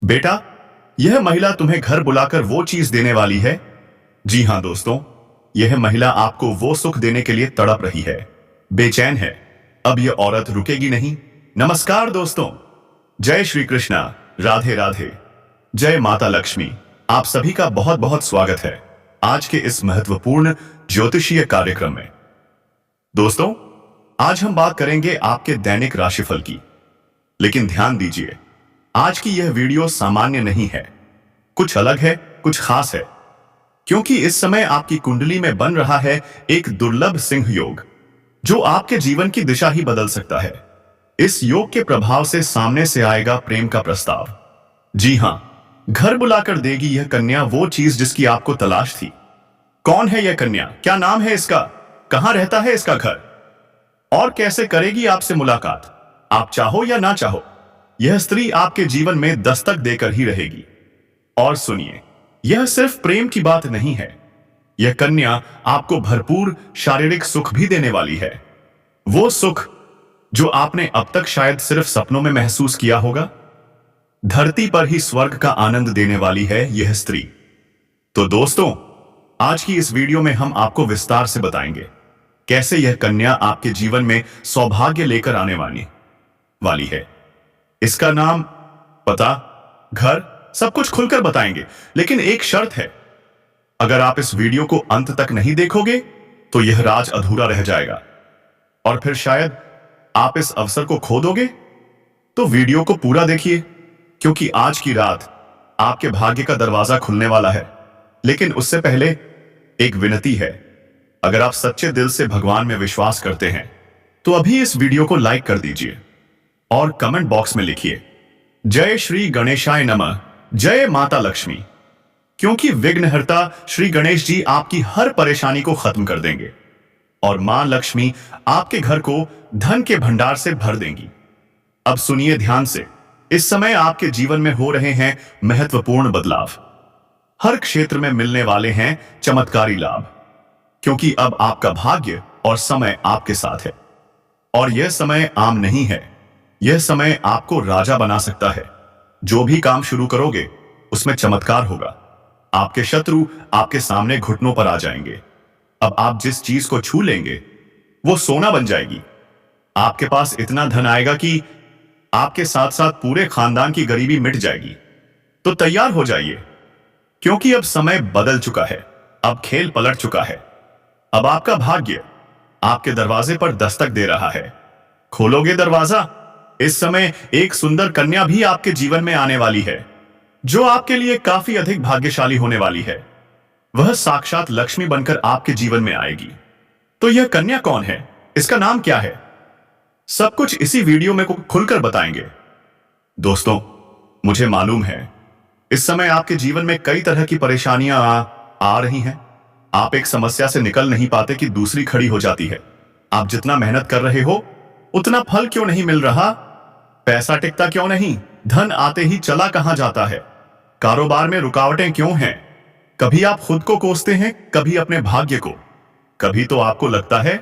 बेटा, यह महिला तुम्हें घर बुलाकर वो चीज देने वाली है। जी हां दोस्तों, यह महिला आपको वो सुख देने के लिए तड़प रही है, बेचैन है। अब यह औरत रुकेगी नहीं। नमस्कार दोस्तों, जय श्री कृष्णा, राधे राधे, जय माता लक्ष्मी। आप सभी का बहुत बहुत स्वागत है आज के इस महत्वपूर्ण ज्योतिषीय कार्यक्रम में। दोस्तों, आज हम बात करेंगे आपके दैनिक राशिफल की। लेकिन ध्यान दीजिए, आज की यह वीडियो सामान्य नहीं है, कुछ अलग है, कुछ खास है, क्योंकि इस समय आपकी कुंडली में बन रहा है एक दुर्लभ सिंह योग, जो आपके जीवन की दिशा ही बदल सकता है। इस योग के प्रभाव से सामने से आएगा प्रेम का प्रस्ताव। जी हां, घर बुलाकर देगी यह कन्या वो चीज जिसकी आपको तलाश थी। कौन है यह कन्या? क्या नाम है इसका? कहां रहता है इसका घर? और कैसे करेगी आपसे मुलाकात? आप चाहो या ना चाहो, यह स्त्री आपके जीवन में दस्तक देकर ही रहेगी। और सुनिए, यह सिर्फ प्रेम की बात नहीं है, यह कन्या आपको भरपूर शारीरिक सुख भी देने वाली है। वो सुख जो आपने अब तक शायद सिर्फ सपनों में महसूस किया होगा। धरती पर ही स्वर्ग का आनंद देने वाली है यह स्त्री। तो दोस्तों, आज की इस वीडियो में हम आपको विस्तार से बताएंगे कैसे यह कन्या आपके जीवन में सौभाग्य लेकर आने वाली है। इसका नाम, पता, घर, सब कुछ खुलकर बताएंगे। लेकिन एक शर्त है, अगर आप इस वीडियो को अंत तक नहीं देखोगे तो यह राज अधूरा रह जाएगा और फिर शायद आप इस अवसर को खो दोगे। तो वीडियो को पूरा देखिए, क्योंकि आज की रात आपके भाग्य का दरवाजा खुलने वाला है। लेकिन उससे पहले एक विनती है, अगर आप सच्चे दिल से भगवान में विश्वास करते हैं तो अभी इस वीडियो को लाइक कर दीजिए और कमेंट बॉक्स में लिखिए जय श्री गणेशाय नमः, जय माता लक्ष्मी, क्योंकि विघ्नहर्ता श्री गणेश जी आपकी हर परेशानी को खत्म कर देंगे और मां लक्ष्मी आपके घर को धन के भंडार से भर देंगी। अब सुनिए ध्यान से, इस समय आपके जीवन में हो रहे हैं महत्वपूर्ण बदलाव। हर क्षेत्र में मिलने वाले हैं चमत्कारी लाभ, क्योंकि अब आपका भाग्य और समय आपके साथ है। और यह समय आम नहीं है, यह समय आपको राजा बना सकता है। जो भी काम शुरू करोगे उसमें चमत्कार होगा। आपके शत्रु आपके सामने घुटनों पर आ जाएंगे। अब आप जिस चीज को छू लेंगे वो सोना बन जाएगी। आपके पास इतना धन आएगा कि आपके साथ साथ पूरे खानदान की गरीबी मिट जाएगी। तो तैयार हो जाइए, क्योंकि अब समय बदल चुका है, अब खेल पलट चुका है। अब आपका भाग्य आपके दरवाजे पर दस्तक दे रहा है। खोलोगे दरवाजा, इस समय एक सुंदर कन्या भी आपके जीवन में आने वाली है, जो आपके लिए काफी अधिक भाग्यशाली होने वाली है। वह साक्षात लक्ष्मी बनकर आपके जीवन में आएगी। तो यह कन्या कौन है? इसका नाम क्या है? सब कुछ इसी वीडियो में खुलकर बताएंगे। दोस्तों, मुझे मालूम है इस समय आपके जीवन में कई तरह की परेशानियां आ रही हैं। आप एक समस्या से निकल नहीं पाते कि दूसरी खड़ी हो जाती है। आप जितना मेहनत कर रहे हो उतना फल क्यों नहीं मिल रहा? पैसा टिकता क्यों नहीं? धन आते ही चला कहां जाता है? कारोबार में रुकावटें क्यों हैं? कभी आप खुद को कोसते हैं, कभी अपने भाग्य को। कभी तो आपको लगता है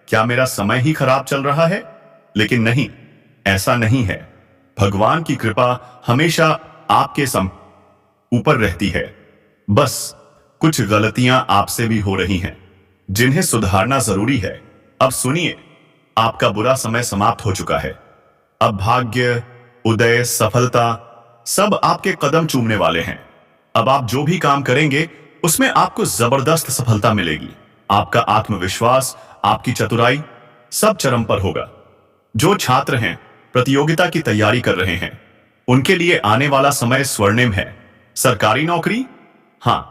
क्या मेरा समय ही खराब चल रहा है? लेकिन नहीं, ऐसा नहीं है। भगवान की कृपा हमेशा आपके ऊपर रहती है। बस कुछ गलतियां आपसे भी हो रही हैं, जिन्हें सुधारना जरूरी है। अब सुनिए, आपका बुरा समय समाप्त हो चुका है। अब भाग्य, उदय, सफलता सब आपके कदम चूमने वाले हैं। अब आप जो भी काम करेंगे उसमें आपको जबरदस्त सफलता मिलेगी। आपका आत्मविश्वास, आपकी चतुराई सब चरम पर होगा। जो छात्र हैं, प्रतियोगिता की तैयारी कर रहे हैं, उनके लिए आने वाला समय स्वर्णिम है। सरकारी नौकरी, हां,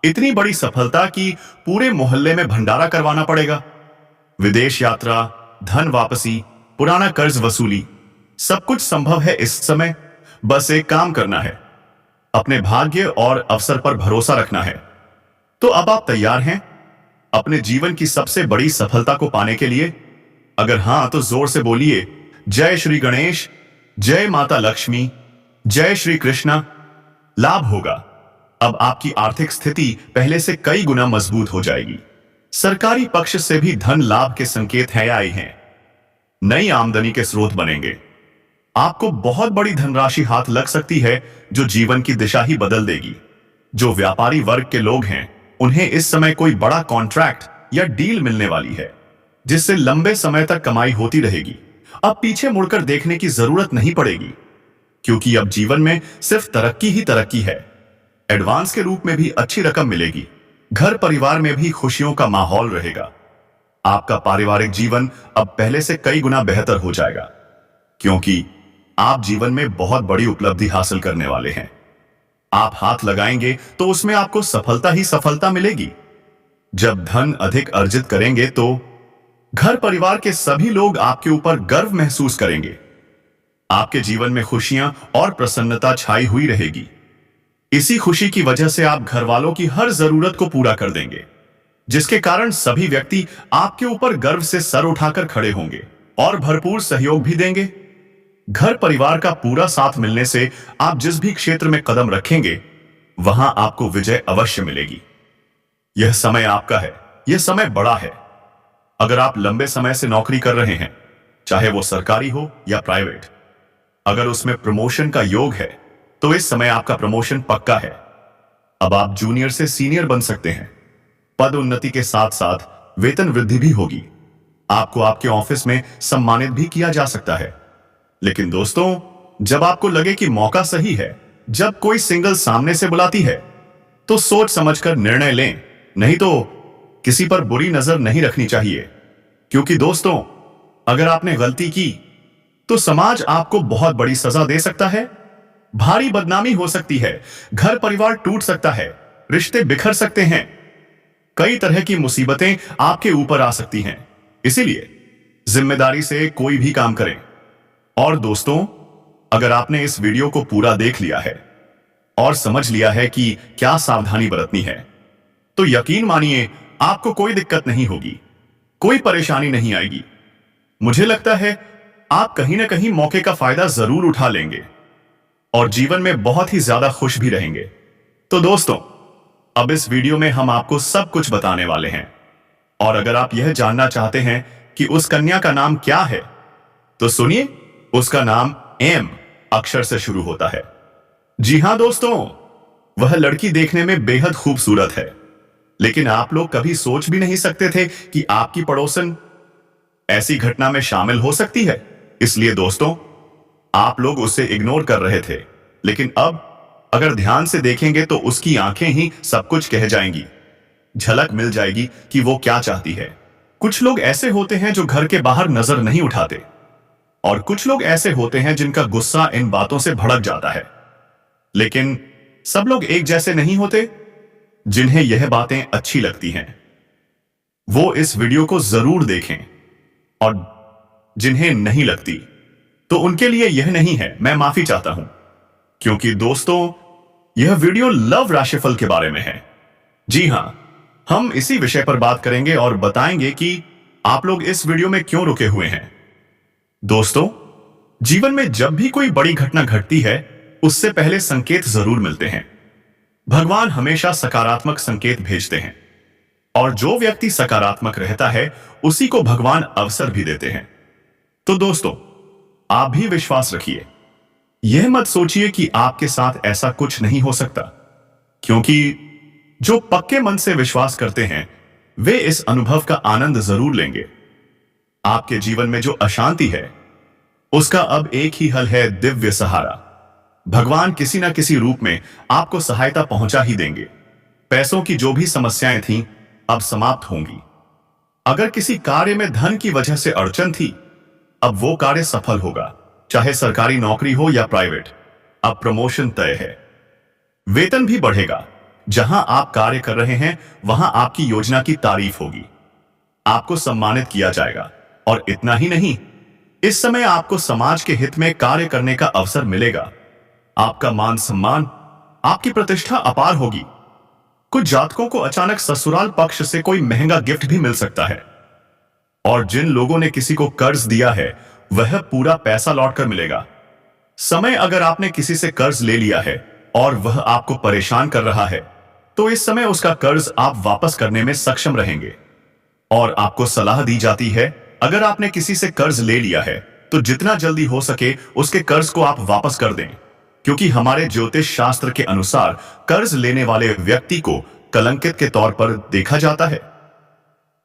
इतनी बड़ी सफलता कि पूरे मोहल्ले में भंडारा करवाना पड़ेगा। विदेश यात्रा, धन वापसी, पुराना कर्ज वसूली, सब कुछ संभव है इस समय। बस एक काम करना है, अपने भाग्य और अवसर पर भरोसा रखना है। तो अब आप तैयार हैं अपने जीवन की सबसे बड़ी सफलता को पाने के लिए? अगर हां तो जोर से बोलिए जय श्री गणेश, जय माता लक्ष्मी, जय श्री कृष्णा। लाभ होगा। अब आपकी आर्थिक स्थिति पहले से कई गुना मजबूत हो जाएगी। सरकारी पक्ष से भी धन लाभ के संकेत है आए हैं। नई आमदनी के स्रोत बनेंगे। आपको बहुत बड़ी धनराशि हाथ लग सकती है जो जीवन की दिशा ही बदल देगी। जो व्यापारी वर्ग के लोग हैं उन्हें इस समय कोई बड़ा कॉन्ट्रैक्ट या डील मिलने वाली है जिससे लंबे समय तक कमाई होती रहेगी। अब पीछे मुड़कर देखने की जरूरत नहीं पड़ेगी क्योंकि अब जीवन में सिर्फ तरक्की ही तरक्की है। एडवांस के रूप में भी अच्छी रकम मिलेगी। घर परिवार में भी खुशियों का माहौल रहेगा। आपका पारिवारिक जीवन अब पहले से कई गुना बेहतर हो जाएगा क्योंकि आप जीवन में बहुत बड़ी उपलब्धि हासिल करने वाले हैं। आप हाथ लगाएंगे तो उसमें आपको सफलता ही सफलता मिलेगी। जब धन अधिक अर्जित करेंगे तो घर परिवार के सभी लोग आपके ऊपर गर्व महसूस करेंगे। आपके जीवन में खुशियां और प्रसन्नता छाई हुई रहेगी। इसी खुशी की वजह से आप घर वालों की हर जरूरत को पूरा कर देंगे जिसके कारण सभी व्यक्ति आपके ऊपर गर्व से सर उठाकर खड़े होंगे और भरपूर सहयोग भी देंगे। घर परिवार का पूरा साथ मिलने से आप जिस भी क्षेत्र में कदम रखेंगे वहां आपको विजय अवश्य मिलेगी। यह समय आपका है। यह समय बड़ा है। अगर आप लंबे समय से नौकरी कर रहे हैं, चाहे वो सरकारी हो या प्राइवेट, अगर उसमें प्रमोशन का योग है तो इस समय आपका प्रमोशन पक्का है। अब आप जूनियर से सीनियर बन सकते हैं। पद उन्नति के साथ साथ वेतन वृद्धि भी होगी। आपको आपके ऑफिस में सम्मानित भी किया जा सकता है। लेकिन दोस्तों, जब आपको लगे कि मौका सही है, जब कोई सिंगल सामने से बुलाती है, तो सोच समझकर निर्णय लें, नहीं तो किसी पर बुरी नजर नहीं रखनी चाहिए। क्योंकि दोस्तों, अगर आपने गलती की तो समाज आपको बहुत बड़ी सजा दे सकता है। भारी बदनामी हो सकती है। घर परिवार टूट सकता है। रिश्ते बिखर सकते हैं। कई तरह की मुसीबतें आपके ऊपर आ सकती हैं। इसीलिए जिम्मेदारी से कोई भी काम करें। और दोस्तों, अगर आपने इस वीडियो को पूरा देख लिया है और समझ लिया है कि क्या सावधानी बरतनी है, तो यकीन मानिए आपको कोई दिक्कत नहीं होगी, कोई परेशानी नहीं आएगी। मुझे लगता है आप कहीं ना कहीं मौके का फायदा जरूर उठा लेंगे और जीवन में बहुत ही ज्यादा खुश भी रहेंगे। तो दोस्तों, अब इस वीडियो में हम आपको सब कुछ बताने वाले हैं। और अगर आप यह जानना चाहते हैं कि उस कन्या का नाम क्या है, तो सुनिए, उसका नाम एम अक्षर से शुरू होता है। जी हां दोस्तों, वह लड़की देखने में बेहद खूबसूरत है, लेकिन आप लोग कभी सोच भी नहीं सकते थे कि आपकी पड़ोसन ऐसी घटना में शामिल हो सकती है। इसलिए दोस्तों, आप लोग उसे इग्नोर कर रहे थे, लेकिन अब अगर ध्यान से देखेंगे तो उसकी आंखें ही सब कुछ कह जाएंगी। झलक मिल जाएगी कि वो क्या चाहती है। कुछ लोग ऐसे होते हैं जो घर के बाहर नजर नहीं उठाते, और कुछ लोग ऐसे होते हैं जिनका गुस्सा इन बातों से भड़क जाता है। लेकिन सब लोग एक जैसे नहीं होते। जिन्हें यह बातें अच्छी लगती हैं वो इस वीडियो को जरूर देखें, और जिन्हें नहीं लगती तो उनके लिए यह नहीं है। मैं माफी चाहता हूं, क्योंकि दोस्तों, यह वीडियो लव राशिफल के बारे में है। जी हां, हम इसी विषय पर बात करेंगे और बताएंगे कि आप लोग इस वीडियो में क्यों रुके हुए हैं। दोस्तों, जीवन में जब भी कोई बड़ी घटना घटती है, उससे पहले संकेत जरूर मिलते हैं। भगवान हमेशा सकारात्मक संकेत भेजते हैं, और जो व्यक्ति सकारात्मक रहता है उसी को भगवान अवसर भी देते हैं। तो दोस्तों, आप भी विश्वास रखिए। यह मत सोचिए कि आपके साथ ऐसा कुछ नहीं हो सकता, क्योंकि जो पक्के मन से विश्वास करते हैं वे इस अनुभव का आनंद जरूर लेंगे। आपके जीवन में जो अशांति है उसका अब एक ही हल है, दिव्य सहारा। भगवान किसी ना किसी रूप में आपको सहायता पहुंचा ही देंगे। पैसों की जो भी समस्याएं थीं अब समाप्त होंगी। अगर किसी कार्य में धन की वजह से अड़चन थी, अब वो कार्य सफल होगा, चाहे सरकारी नौकरी हो या प्राइवेट। अब प्रमोशन तय है। वेतन भी बढ़ेगा। जहां आप कार्य कर रहे हैं वहां आपकी योजना की तारीफ होगी। आपको सम्मानित किया जाएगा, और इतना ही नहीं, इस समय आपको समाज के हित में कार्य करने का अवसर मिलेगा। आपका मान सम्मान, आपकी प्रतिष्ठा अपार होगी। कुछ जातकों को अचानक ससुराल पक्ष से कोई महंगा गिफ्ट भी मिल सकता है, और जिन लोगों ने किसी को कर्ज दिया है वह पूरा पैसा लौटकर मिलेगा। समय अगर आपने किसी से कर्ज ले लिया है और वह आपको परेशान कर रहा है, तो इस समय उसका कर्ज आप वापस करने में सक्षम रहेंगे। और आपको सलाह दी जाती है, अगर आपने किसी से कर्ज ले लिया है तो जितना जल्दी हो सके उसके कर्ज को आप वापस कर दें, क्योंकि हमारे ज्योतिष शास्त्र के अनुसार कर्ज लेने वाले व्यक्ति को कलंकित के तौर पर देखा जाता है।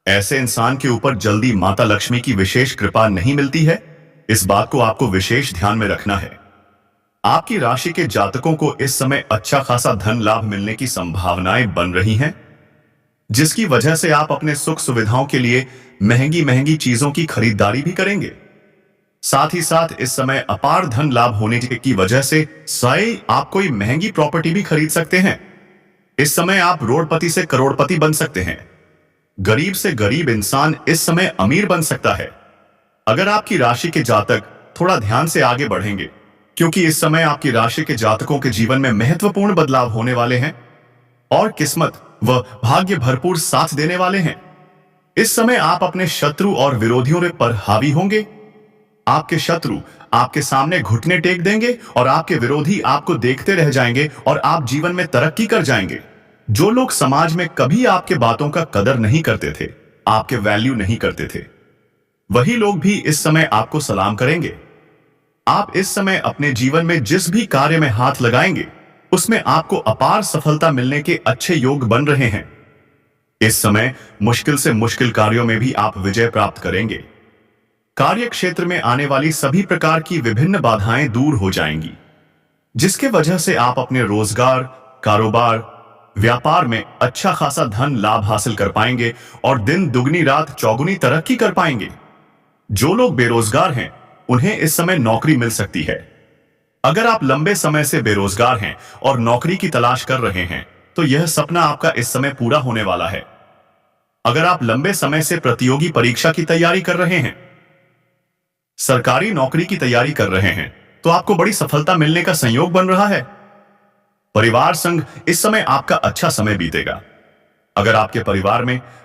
ऐसे इंसान के ऊपर जल्दी माता लक्ष्मी की विशेष कृपा नहीं मिलती है। इस बात को आपको विशेष ध्यान में रखना है। आपकी राशि के जातकों को इस समय अच्छा खासा धन लाभ मिलने की संभावनाएं बन रही हैं, जिसकी वजह से आप अपने सुख सुविधाओं के लिए महंगी महंगी चीजों की खरीदारी भी करेंगे। साथ ही साथ इस समय अपार धन लाभ होने की वजह से शायद आप कोई महंगी प्रॉपर्टी भी खरीद सकते हैं। इस समय आप रोडपति से करोड़पति बन सकते हैं। गरीब से गरीब इंसान इस समय अमीर बन सकता है, अगर आपकी राशि के जातक थोड़ा ध्यान से आगे बढ़ेंगे, क्योंकि इस समय आपकी राशि के जातकों के जीवन में महत्वपूर्ण बदलाव होने वाले हैं और किस्मत व भाग्य भरपूर साथ देने वाले हैं। इस समय आप अपने शत्रु और विरोधियों पर हावी होंगे। आपके शत्रु आपके सामने घुटने टेक देंगे और आपके विरोधी आपको देखते रह जाएंगे और आप जीवन में तरक्की कर जाएंगे। जो लोग समाज में कभी आपके बातों का कदर नहीं करते थे, आपके वैल्यू नहीं करते थे, वही लोग भी इस समय आपको सलाम करेंगे। आप इस समय अपने जीवन में जिस भी कार्य में हाथ लगाएंगे उसमें आपको अपार सफलता मिलने के अच्छे योग बन रहे हैं। इस समय मुश्किल से मुश्किल कार्यों में भी आप विजय प्राप्त करेंगे। कार्य क्षेत्र में आने वाली सभी प्रकार की विभिन्न बाधाएं दूर हो जाएंगी, जिसके वजह से आप अपने रोजगार, कारोबार, व्यापार में अच्छा खासा धन लाभ हासिल कर पाएंगे और दिन दुगनी रात चौगुनी तरक्की कर पाएंगे। जो लोग बेरोजगार हैं उन्हें इस समय नौकरी मिल सकती है। अगर आप लंबे समय से बेरोजगार हैं और नौकरी की तलाश कर रहे हैं तो यह सपना आपका इस समय पूरा होने वाला है। अगर आप लंबे समय से प्रतियोगी परीक्षा की तैयारी कर रहे हैं, सरकारी नौकरी की तैयारी कर रहे हैं, तो आपको बड़ी सफलता मिलने का संयोग बन रहा है। परिवार संग इस समय आपका अच्छा समय बीतेगा। अगर आपके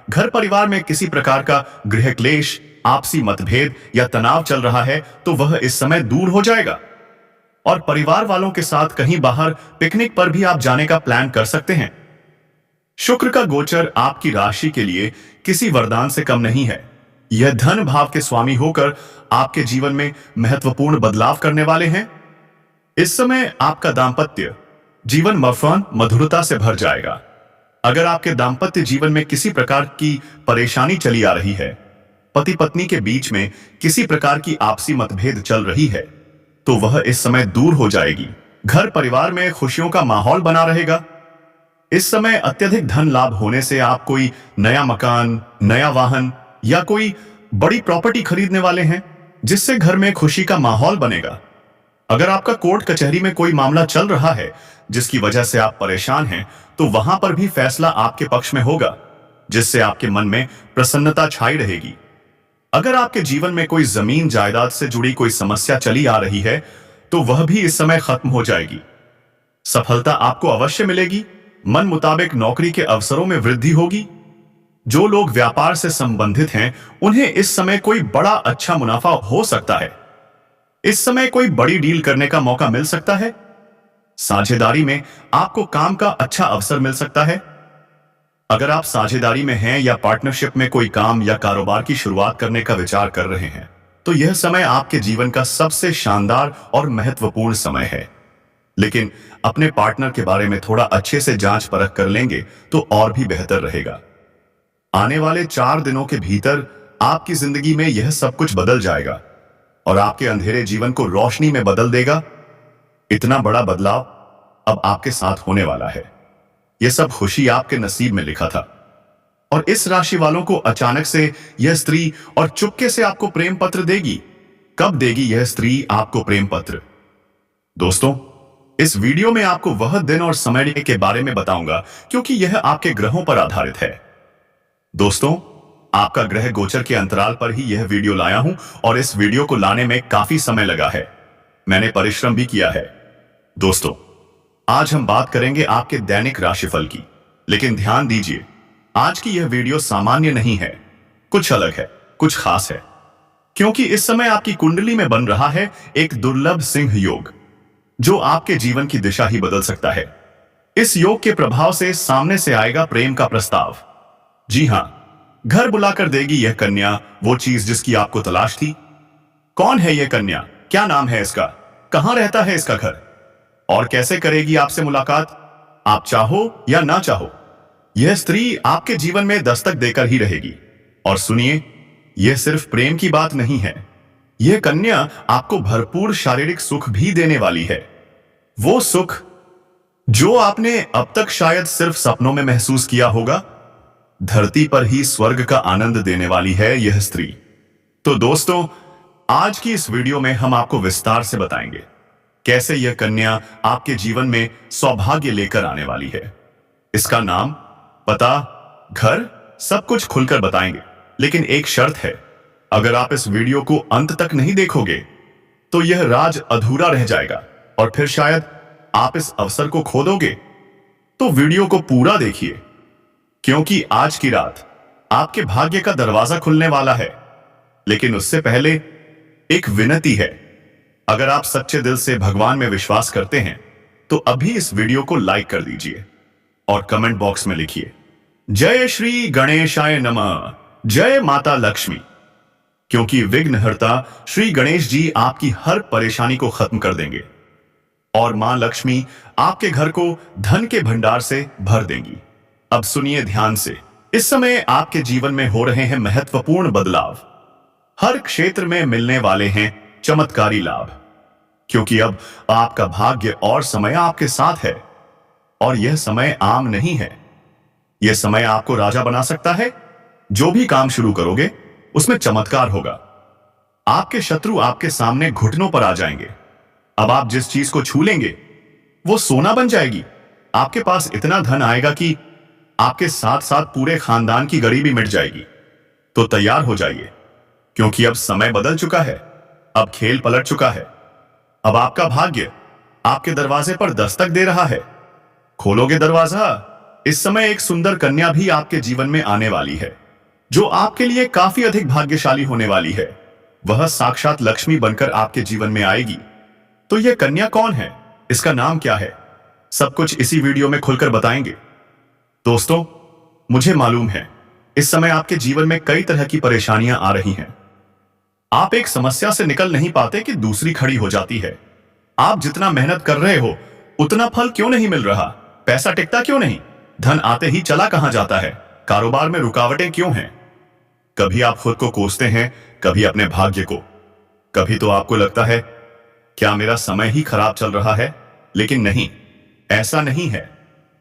घर परिवार में किसी प्रकार का गृह क्लेश, आपसी मतभेद या तनाव चल रहा है तो वह इस समय दूर हो जाएगा और परिवार वालों के साथ कहीं बाहर पिकनिक पर भी आप जाने का प्लान कर सकते हैं। शुक्र का गोचर आपकी राशि के लिए किसी वरदान से कम नहीं है। यह धन भाव के स्वामी होकर आपके जीवन में महत्वपूर्ण बदलाव करने वाले हैं। इस समय आपका दांपत्य जीवन मधुरता से भर जाएगा। अगर आपके दांपत्य जीवन में किसी प्रकार की परेशानी चली आ रही है, पति पत्नी के बीच में किसी प्रकार की आपसी मतभेद चल रही है, तो वह इस समय दूर हो जाएगी। घर परिवार में खुशियों का माहौल बना रहेगा। इस समय अत्यधिक धन लाभ होने से आप कोई नया मकान, नया वाहन या कोई बड़ी प्रॉपर्टी खरीदने वाले हैं, जिससे घर में खुशी का माहौल बनेगा। अगर आपका कोर्ट कचहरी में कोई मामला चल रहा है जिसकी वजह से आप परेशान हैं, तो वहां पर भी फैसला आपके पक्ष में होगा, जिससे आपके मन में प्रसन्नता छाई रहेगी। अगर आपके जीवन में कोई जमीन जायदाद से जुड़ी कोई समस्या चली आ रही है तो वह भी इस समय खत्म हो जाएगी। सफलता आपको अवश्य मिलेगी। मन मुताबिक नौकरी के अवसरों में वृद्धि होगी। जो लोग व्यापार से संबंधित हैं उन्हें इस समय कोई बड़ा अच्छा मुनाफा हो सकता है। इस समय कोई बड़ी डील करने का मौका मिल सकता है। साझेदारी में आपको काम का अच्छा अवसर मिल सकता है। अगर आप साझेदारी में हैं या पार्टनरशिप में कोई काम या कारोबार की शुरुआत करने का विचार कर रहे हैं, तो यह समय आपके जीवन का सबसे शानदार और महत्वपूर्ण समय है। लेकिन अपने पार्टनर के बारे में थोड़ा अच्छे से जांच परख कर लेंगे तो और भी बेहतर रहेगा। आने वाले 4 दिनों के भीतर आपकी जिंदगी में यह सब कुछ बदल जाएगा और आपके अंधेरे जीवन को रोशनी में बदल देगा। इतना बड़ा बदलाव अब आपके साथ होने वाला है। यह सब खुशी आपके नसीब में लिखा था। और इस राशि वालों को अचानक से यह स्त्री और चुपके से आपको प्रेम पत्र देगी। कब देगी यह स्त्री आपको प्रेम पत्र? दोस्तों, इस वीडियो में आपको वह दिन और समय के बारे में बताऊंगा, क्योंकि यह आपके ग्रहों पर आधारित है। दोस्तों, आपका ग्रह गोचर के अंतराल पर ही यह वीडियो लाया हूं और इस वीडियो को लाने में काफी समय लगा है। मैंने परिश्रम भी किया है। दोस्तों, आज हम बात करेंगे आपके दैनिक राशिफल की। लेकिन ध्यान दीजिए, आज की यह वीडियो सामान्य नहीं है, कुछ अलग है, कुछ खास है, क्योंकि इस समय आपकी कुंडली में बन रहा है एक दुर्लभ सिंह योग, जो आपके जीवन की दिशा ही बदल सकता है। इस योग के प्रभाव से सामने से आएगा प्रेम का प्रस्ताव। जी हां, घर बुलाकर देगी यह कन्या वो चीज जिसकी आपको तलाश थी। कौन है यह कन्या? क्या नाम है इसका? कहां रहता है इसका घर? और कैसे करेगी आपसे मुलाकात, आप चाहो या ना चाहो? यह स्त्री आपके जीवन में दस्तक देकर ही रहेगी। और सुनिए, यह सिर्फ प्रेम की बात नहीं है, यह कन्या आपको भरपूर शारीरिक सुख भी देने वाली है। वो सुख जो आपने अब तक शायद सिर्फ सपनों में महसूस किया होगा। धरती पर ही स्वर्ग का आनंद देने वाली है यह स्त्री। तो दोस्तों, आज की इस वीडियो में हम आपको विस्तार से बताएंगे कैसे यह कन्या आपके जीवन में सौभाग्य लेकर आने वाली है। इसका नाम, पता, घर, सब कुछ खुलकर बताएंगे। लेकिन एक शर्त है, अगर आप इस वीडियो को अंत तक नहीं देखोगे तो यह राज अधूरा रह जाएगा और फिर शायद आप इस अवसर को खो दोगे। तो वीडियो को पूरा देखिए, क्योंकि आज की रात आपके भाग्य का दरवाजा खुलने वाला है। लेकिन उससे पहले एक विनती है, अगर आप सच्चे दिल से भगवान में विश्वास करते हैं तो अभी इस वीडियो को लाइक कर दीजिए और कमेंट बॉक्स में लिखिए, जय श्री गणेशाय नमः, जय माता लक्ष्मी। क्योंकि विघ्नहर्ता श्री गणेश जी आपकी हर परेशानी को खत्म कर देंगे और मां लक्ष्मी आपके घर को धन के भंडार से भर देंगी। अब सुनिए ध्यान से, इस समय आपके जीवन में हो रहे हैं महत्वपूर्ण बदलाव। हर क्षेत्र में मिलने वाले हैं चमत्कारी लाभ, क्योंकि अब आपका भाग्य और समय आपके साथ है। और यह समय आम नहीं है, यह समय आपको राजा बना सकता है। जो भी काम शुरू करोगे उसमें चमत्कार होगा। आपके शत्रु आपके सामने घुटनों पर आ जाएंगे। अब आप जिस चीज को छू लेंगे वो सोना बन जाएगी। आपके पास इतना धन आएगा कि आपके साथ साथ पूरे खानदान की गरीबी मिट जाएगी। तो तैयार हो जाइए, क्योंकि अब समय बदल चुका है, अब खेल पलट चुका है। अब आपका भाग्य आपके दरवाजे पर दस्तक दे रहा है। खोलोगे दरवाजा, इस समय एक सुंदर कन्या भी आपके जीवन में आने वाली है, जो आपके लिए काफी अधिक भाग्यशाली होने वाली है। वह साक्षात लक्ष्मी बनकर आपके जीवन में आएगी। तो यह कन्या कौन है, इसका नाम क्या है, सब कुछ इसी वीडियो में खुलकर बताएंगे। दोस्तों, मुझे मालूम है इस समय आपके जीवन में कई तरह की परेशानियां आ रही हैं। आप एक समस्या से निकल नहीं पाते कि दूसरी खड़ी हो जाती है। आप जितना मेहनत कर रहे हो उतना फल क्यों नहीं मिल रहा? पैसा टिकता क्यों नहीं? धन आते ही चला कहां जाता है? कारोबार में रुकावटें क्यों हैं? कभी आप खुद को कोसते हैं, कभी अपने भाग्य को। कभी तो आपको लगता है, क्या मेरा समय ही खराब चल रहा है? लेकिन नहीं, ऐसा नहीं है।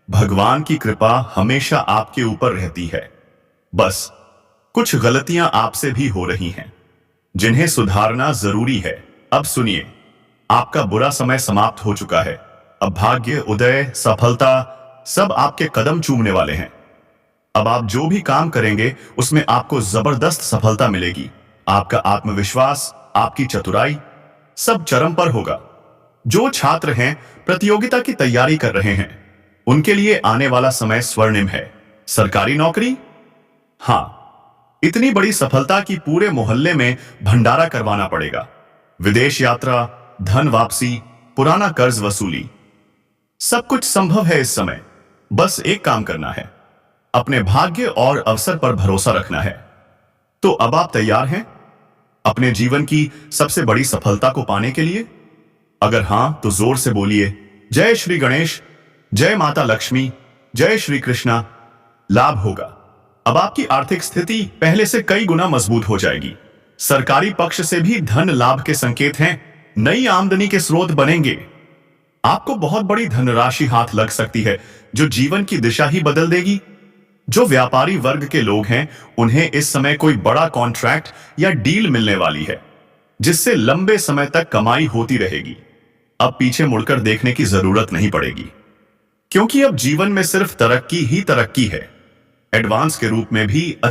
भगवान की कृपा हमेशा आपके ऊपर रहती है। बस कुछ गलतियां आपसे भी हो रही हैं, जिन्हें सुधारना जरूरी है। अब सुनिए, आपका बुरा समय समाप्त हो चुका है। अब भाग्य, उदय, सफलता सब आपके कदम चूमने वाले हैं। अब आप जो भी काम करेंगे उसमें आपको जबरदस्त सफलता मिलेगी। आपका आत्मविश्वास, आपकी चतुराई सब चरम पर होगा। जो छात्र हैं, प्रतियोगिता की तैयारी कर रहे हैं, उनके लिए आने वाला समय स्वर्णिम है। सरकारी नौकरी, हां, इतनी बड़ी सफलता की पूरे मोहल्ले में भंडारा करवाना पड़ेगा। विदेश यात्रा, धन वापसी, पुराना कर्ज वसूली, सब कुछ संभव है इस समय। बस एक काम करना है, अपने भाग्य और अवसर पर भरोसा रखना है। तो अब आप तैयार हैं अपने जीवन की सबसे बड़ी सफलता को पाने के लिए? अगर हां तो जोर से बोलिए, जय श्री गणेश, जय माता लक्ष्मी, जय श्री कृष्णा। लाभ होगा। अब आपकी आर्थिक स्थिति पहले से कई गुना मजबूत हो जाएगी। सरकारी पक्ष से भी धन लाभ के संकेत हैं। नई आमदनी के स्रोत बनेंगे। आपको बहुत बड़ी धनराशि हाथ लग सकती है, जो जीवन की दिशा ही बदल देगी। जो व्यापारी वर्ग के लोग हैं, उन्हें इस समय कोई बड़ा कॉन्ट्रैक्ट या डील मिलने वाली है, जिससे लंबे समय तक कमाई होती रहेगी। अब पीछे मुड़कर देखने की जरूरत नहीं पड़ेगी, क्योंकि अब जीवन में सिर्फ तरक्की ही तरक्की है। एडवांस के रूप में भी